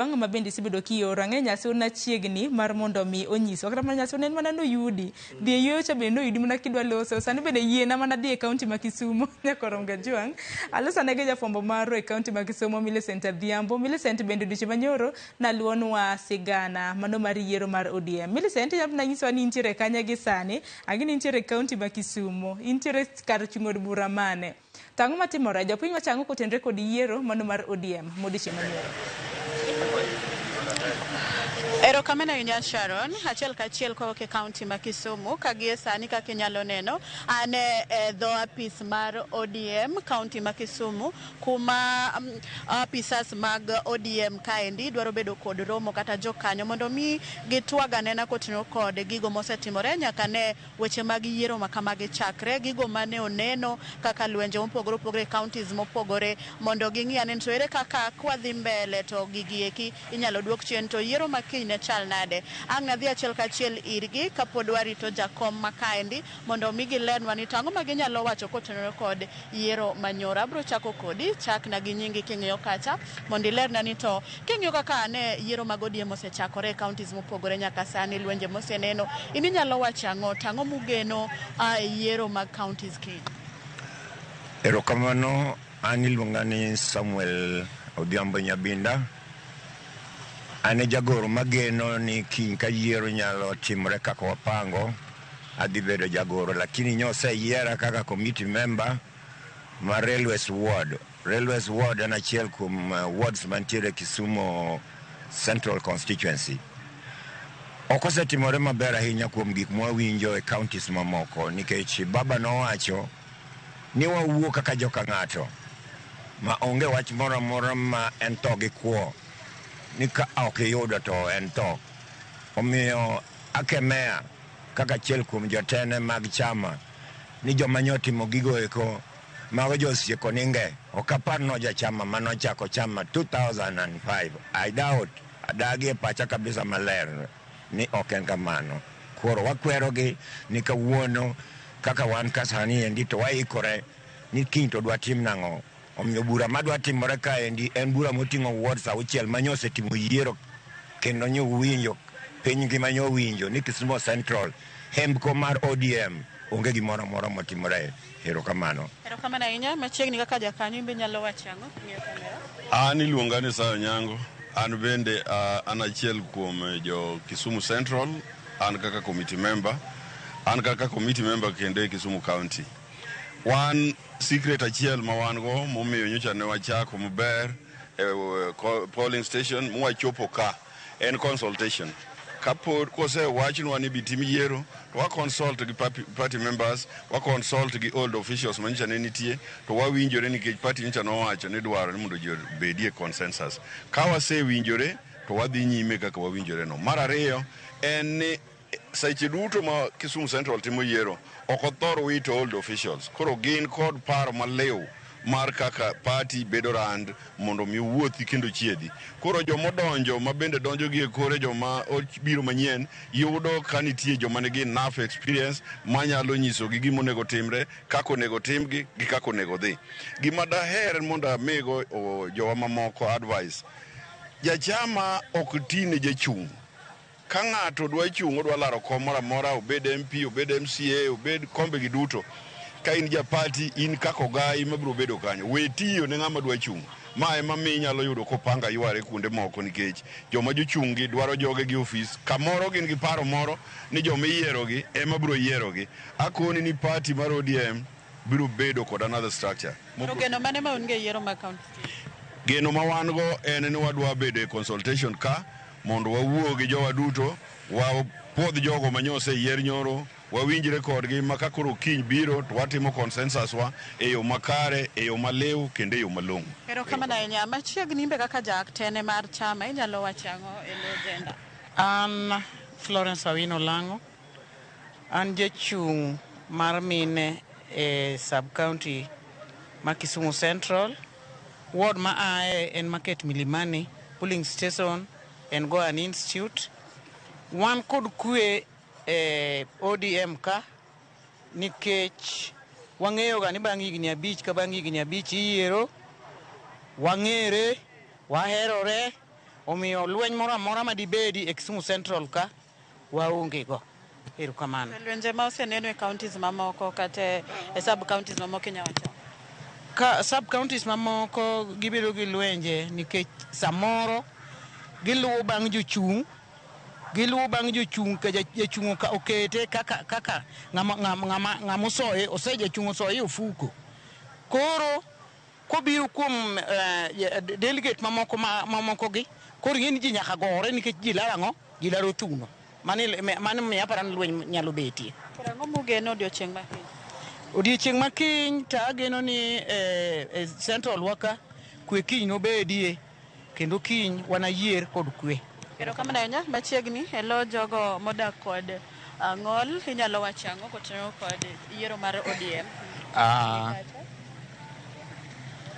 Bang' ma bende sibedo kioro ang'e nyasi na chiegni mar mondo mi onyiso kata mana nyasi en mana no yudi dhi yweyo cha bende no yudi mana kidwa loso sani bende yiena mana dhi e kaunti ma Kisumu nyakorom Gajwang' alosa nege jafwambo maro e kaunti ma Kisumu Millicent Adhiambo. Millicent bende odiochieng' manyoro naluonwa sigana mano mar yiero mar ODM. Millicent na nyiso ni intiere kanya gi sani agini intiere e kaunti ma Kisumu intiere kar chung' od bura mane tang'o matimore jopiny wachango kotenre kod yiero mano mar ODM modiochieng' manyoro. Ero kamena inya Sharon, achiel kachiel kwa ke kaunti ma Kisumu, kagie sani kaka inyalo neno, ane dho apis mar ODM, kaunti ma Kisumu, kuma apisas mag ODM kaendi, dwaro bedo kod romo kata jokanyo, mondo mi gitwaga nena kotino kod gigo mosetimore, nyaka ne weche mag yiero makamagi chakre, gigo mane oneno kaka lwenje mopogore counties mopogore, mondo ging'i ane to ere kaka kwadhi mbele to gigieki inyalo duok chien to yiero makiny ne chal nade. Ang' nadhi achiel kachiel irgi kapod warito jakom makaendi mondo migi lenwa ni tang'o ma ginyalo wacho kotenore kod yiero manyoro. Abro chako kodi, chak na gi nyingi king'iyo kacha mondo ilerna ni to king'iyo kaka ne yiero mag ODM osechakore e counties mopogore nyaka sani lwenje moseneno, ini nyalo wacho ang'o tang'o mugeno yiero mag counties ki? Erokamano, an iluonga ni Samuel Odhiambo Nyabinda. Ane jagoro mageno ni kiny ka yiero nyalo timore kaka wapango, adhi bedo jagoro, lakini nyose yiera kaka committee member ma Railways Ward. Railways Ward en achiel kuom wards mantiere Kisumu Central Constituency. Okosetimore maber ahinya kuom gik mwawinjo e counties mamoko, nikech baba nowacho ni wawuo kaka joka ng'ato, ma onge wach moro amora ma en to gi kwo. Ni ka ok iyudo to en to. Omiyo akemea kaka achiel kuom jotene mag chama ni joma nyotimo gigo eko mago josieko ninge. Ok apar no jachama manochako chama 2005. I doubt adagi e pacha kabisa maler ni ok en kamano. Koro wakwerogi ni kawuono kaka wan kasani endi to waikore ni kiny to dwa tim nang'o. Omiyo bura madwa timore kaendi en bura moting'o wards auchiel manyose timo yiero kendo nyo winjo piny ngima nyo winjo ni Kisumu Central hembko mar ODM onge gimoro amora motimore. Erokamano ahinya. Machiegni kaka jakanyo imbe nyalo wacho ang'o ng'iyo kamera? An iluonga ni Sayo Nyango. An bende an achiel kuom jo Kisumu Central, an kaka committee member. An kaka committee member kende Kisumu County. Wan secret achiel ma wan go momiyo nyocha ne wachako maber polling station mwachopo ka en consultation. Kapod kose wachnwa ni bitim yiero to wa consult gi party members, wa consult gi old officials manyicha ne nitie, to wawinjore nikech party nyocha nowacho ni dwaro ni mondo ji bedie consensus. Ka wasewinjore to wadhi nyime kaka wawinjore no. Mar ariyo en ni seche duto ma Kisumu Central timo yiero ok othor wito old officials. Koro gin kod paro maliw mar kaka party bedo rand mondo mi wuothi kendo chiedhi. Koro jomodonjo ma bende donjo gi e kore joma biro manyien yudo ka nitie joma nigi enough experience manyalo nyiso gi gima onego timre, kako onego timgi gi kako onego dhi. Gima daher mondo amigo jowa mamoko advice. Jachama ok tine jachung'. Ka ng'ato dwa chung' odwa laro kom moro amora, obed MP, obed MCA, obed kombe gi duto, ka in ja party in kako gai mabiro bedo kanyo, we tiyo ne ng'ama dwa chung'. Ma ema mi nyalo yudo kopanga yware kuonde moko, nikech joma jochung' gi dwaro joge gi ofis. Kamoro gin gi paro moro ni joma iyierogi ema biro yierogi. Akoni ni party mar ODM biro bedo kod another structure. To geno mane ma unge yiero ma county? Geno ma wan go en ni wadwa bedo e consultation ka mondo wawuo gi jowa duto, wapodh jogo manyose yier nyoro, wawinjre kodgi maka koro kiny biro to watimo consensus wa e yo makare, e yo maliw kendo e yo malong'o. Erokamano ahinya. Machiegni imbe kaka jaktene mar chama inyalo wacho ang'o e lo agenda? An Florence Awino Lango. An jachung' mar mine e sub county ma Kisumu Central. Ward ma ae en Market Milimani, polling station en Goan Institute. Wan kod kwe ODM ka nikech wang'eyo ga ni bang' higni 5 ka bang' higni 5 iyiero, wang'ere, waherore, omiyo lweny moro amora ma dibedi e Kisumu Central ka waonge go. Erokamano. Lwenje ma oseneno e counties mamoko kata e sub counties mamoko inyawacho. Ka sub counties mamoko gibedo gi lwenje nikech samoro giluwo bang' jochung' ka jachung' ka okete kaka ng'ama osoye jachung' osoye ofuko. Koro kobiro kuom delegate mamoko gi koro ng'e ni ji nyaka gore nikech ji laro ang'o? Ji laro thuno. Mano miya aparo ni lweny nyalo betie. Koro ang'o mugeno odiochieng' makiny? Odiochieng' makiny to ageno ni Central waka kwe kiny nobedie kendo kiny wanayier kod kwe. Erokamano ahinya. Machiegni elo jogo modak kod ng'ol inyalo wacho ang'o kotenore kod yiero mar ODM?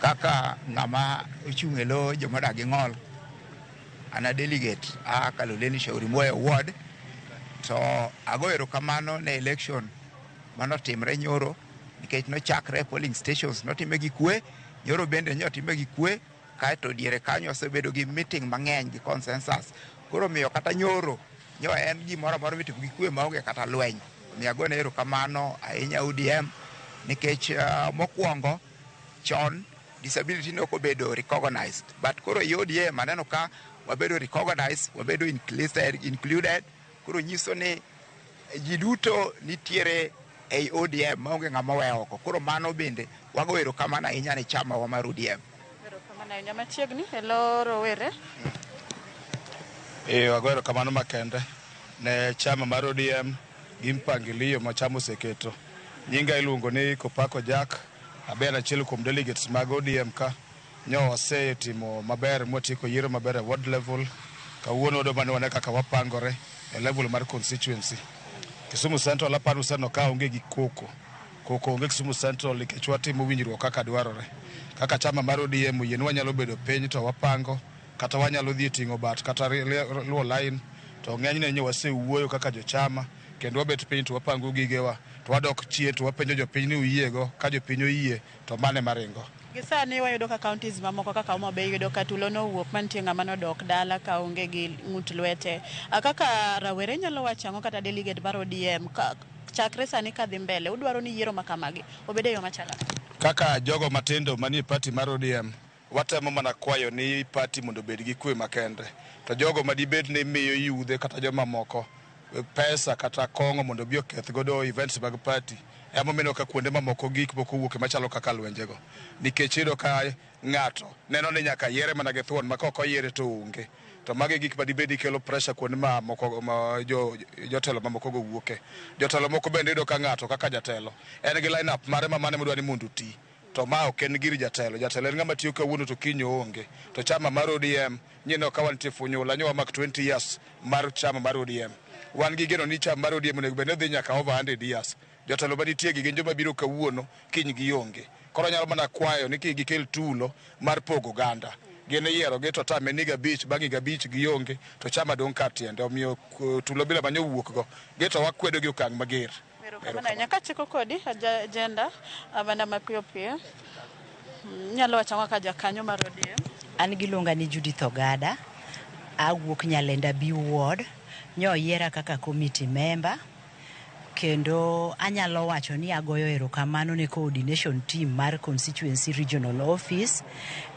Kaka ng'ama ochung' e lo jomodak gi ng'ol, ana delegate Kaloleni Shauri Moyo Ward, to ago erokamano ne election manotimre nyoro nikech nochakre polling stations notime gi kwe, nyoro bende nyotime gi kwe, kaeto diere kanyo osebedo gi meeting mang'eny gi consensus. Koro miyo kata nyoro en gimoro amora mitimo gi kwe maonge kata lweny. Miyo agone erokamano ahinya ODM nikech mokwongo chon disability no kobedo recognized, but koro ODM maneno ka wabedo recognized, wabedo included, koro nyiso ni ji duto nitiere ei ODM maonge ng'ama weyo oko. Koro mano bende wago erokamano ahinya ne chama wa mar ODM. Erokamano ahinya. Machiegni elo rowere. Wago erokamano makende ne chama mar ODM gi mpangilio ma chama oseketo. Nyinga iluongo ni Kopako Jack, aben achiel kuom delegates mag ODM ka. Nyo wasetimo maber mwatieko yiero maber e ward level. Kawuono odo mane wane kaka wapangore e level mar constituency. Kisumu Central aparo sano ka onge gi koko onge Kisumu Central nikech watimo winjruok kaka dwarore. Kaka chama mar ODM oyieni wanyalo bedo piny to wapango, kata wanyalo dhi ting'o bat kata luwo line, to ng'enyne nyo wasewuoyo kaka jochama kendo wabet piny to wapango gigewa, to wadok chien to wapenjo jopiny ni uyiego, ka jopiny oyie to mane maringo. Gisani wayudo ka counties mamoko kaka Homa Bay yudo ka tulo nowuok mantie ng'ama nodok dala ka onge gi ng'ut lwete. Kaka rawere nyalo wacho ang'o kata delegate mar ODM chakre sani kadhi mbele udwaro ni yiero makamagi obed e yo machala? Kaka jogo matindo manie party mar ODM watemo mana kwayo ni party mondo obed gi kwe makende, to jogo madibed ni miyo yudhe kata joma moko pesa kata kong'o mondo bi oketh godo events mag party, emo mino ka kuonde mamoko gik moko wuok machalo kaka lwenjego, nikech iyudo ka ng'ato neno ni nyaka yiere mana gi thuon ma ka ok oyiere to onge, to magi gik madibedi kelo pressure kuonde mamoko ma jotelo mamoko go wuoke. Jotelo moko bende iyudo ka ng'ato kaka jatelo en gi line up mare mamane modwa ni mondo ti, to ma ok en giri jatelo en ng'ama tiyo kawuono to kiny onge. To chama mar ODM nyino ka wantie funyula nyowa mak 20 years mar chama mar ODM, wan gi geno ni chama mar ODM onego bed ni dhi nyaka over 100 years. Jotelo manitie gi gin joma biro kawuono kiny gi onge, koro nyalo mana kwayo ni kik gikel tulo mar pogo oganda. Gin yiero gi to tame ni gabich bang'i gabich gi onge to chama dong' ka tiende, omiyo tulo bila manyo wuok go gi to wakwedo gi okang' mager. Erokamano. Nyaka chiko kodi agenda abanda mapiyo piyo. Nyalo wacho ang'o ka jakanyo mar ODM? An giluonga ni Judith Ogada, awuok Nyalenda B Ward, nyo yiera kaka committee member, kendo anyalo wacho ni agoyo erokamano ne coordination team mar constituency regional office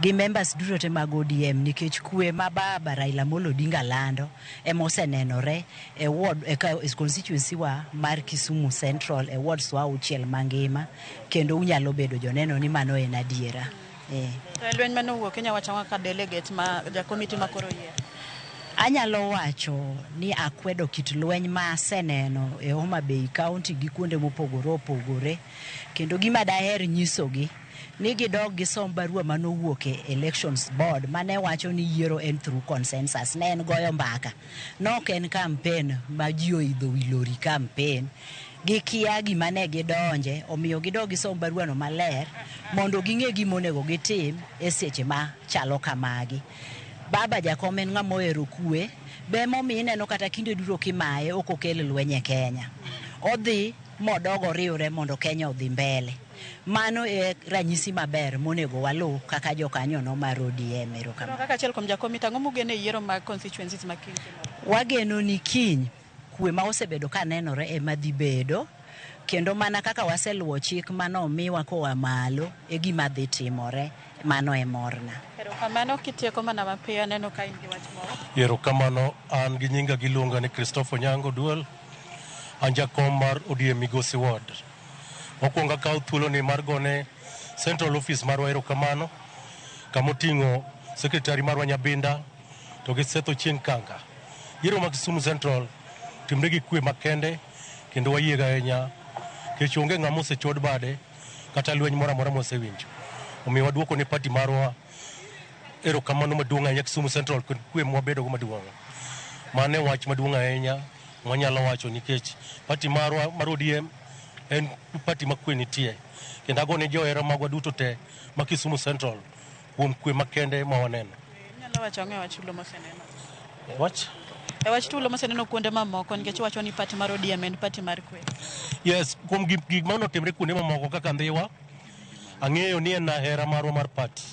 gi members duto te mag ODM nikech kwe ma baba Raila Amolo Odinga lando emosenenore e ward e constituency wa mar Kisumu Central e ward swa auchiel mangima, kendo unyalo bedo joneno ni mano en adiera. To lweny manowuok inya wacho ang'o ka delegate ma ja committee makoro yier? Anyalo wacho ni akwedo kit lweny ma aseneno e Homa Bay County gi kuonde mopogore opogore, kendo gima daher nyisogi ni gidog gisom barua manowuok e elections board mane wacho ni yiero en through consensus, ne en goyo mbaka, nok en campaign ma ji oidho wi lori campaign. Gikia gima ne gidonje, omiyo gidog gisom barua no maler mondo ging'e gima onego gitim e seche ma chalo kamagi. Baba jakom en ng'ama ohero kwe, be momi ineno kata kinde duro kimaye ok okel lweny e Kenya. Odhi modogo riwre mondo Kenya odhi mbele. Mano e ranyisi maber monego walu kaka jokanyo no mar ODM. Erokamano. Kaka achiel kuom jakomiti, ang'o mugeno e yiero mag constituencies ma kiny? Wageno ni kiny kwe ma osebedo ka nenore ema dhi bedo, kendo mana kaka waseluwo chik mano miwa koa malo e gima dhi timore, mano e morna. Erokamano, kitieko mana mapiyo, neno ka in gi wach moro. Erokamano, an gi nyinga giluonga ni Christopher Onyango Duol, an jakom mar ODM Migosi Ward. Mokwongo akawo thuoloni mar gone Central Office marwa erokamano, kamoting'o Secretary marwa Nyabinda to gi Seth Ochieng Kanga. Yiero ma Kisumu Central timre gi kwe makende kendo wayiega ahinya, kech onge ng'ama osechod bade kata lweny moro amora mosewinjo. Omiyo waduoko ne party marwa erokamano maduong' ahinya Kisumu Central, kwe mwabedo go maduong'. Mane wach maduong' ahinya mwanyalo wacho, nikech party marwa mar ODM en party ma kwe nitie, kendo agone johera magwa duto te ma Kisumu Central kuom kwe makende ma waneno. Nyalo wacho ang'o e wach tulo moseneno? Wach tulo moseneno kuonde mamoko, nikech wacho ni party mar ODM en party mar kwe. Yes, kuom gik manotimre kuonde mamoko kaka Ndhiwa, ang'eyo ni en hera marwa mar party.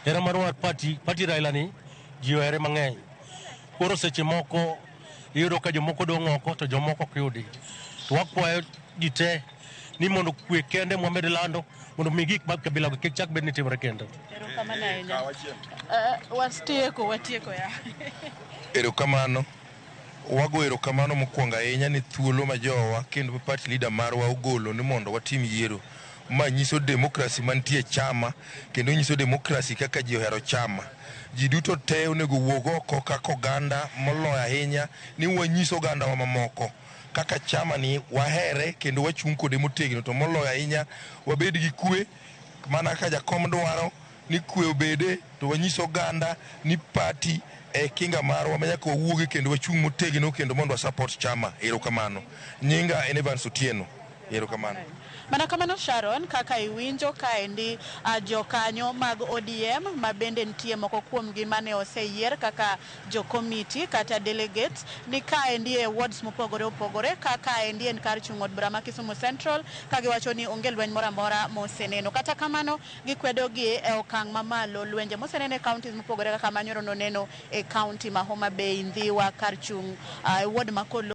Hera marwa mar party Raila ni ji ohere mang'eny. Koro seche moko iyudo ka jomoko dong' oko to jomoko ok yudi. To wakwayo ji te ni mondo kwe kende mwamed lando mondo mi gik mag kabila go kik chak bed ni timore kendo. Erokamano ahinya. Watieko ya. Erokamano. Wago erokamano mokwongo ahinya ni thuolo ma jowa kendo party leader marwa ogolo ni mondo watim yiero. Ma nyiso demokrasi mantie chama, kendo nyiso demokrasi kaka ji ohero chama. Ji duto te onego wuog oko kaka oganda, moloyo ahinya ni wanyiso oganda wa mamoko kaka chama ni wahere kendo wachung' kode motegno, to moloyo ahinya wabed gi kwe, mana kaka jakom dwaro ni kwe obede, to wanyiso oganda ni party kinga marwa ma nyaka wawuogi kendo wachung' motegno kendo mondo wa support chama. Erokamano. Nyinga en Evans Otieno. Erokamano. Mana kamano Sharon, kaka iwinjo kaendi jokanyo mag ODM ma bende nitie moko kuomgi mane oseyier kaka jokomiti kata delegates, ni kaendi e wards mopogore opogore, kaka endi en kar chung' od bura ma Kisumu Central, kagiwacho ni onge lweny moro amora moseneno. Kata kamano gikwedo gi e okang' mamalo lwenje moseneno e counties mopogore kaka manyoro noneno e county ma Homa Bay, Ndhiwa, kar chung' ward ma Kolo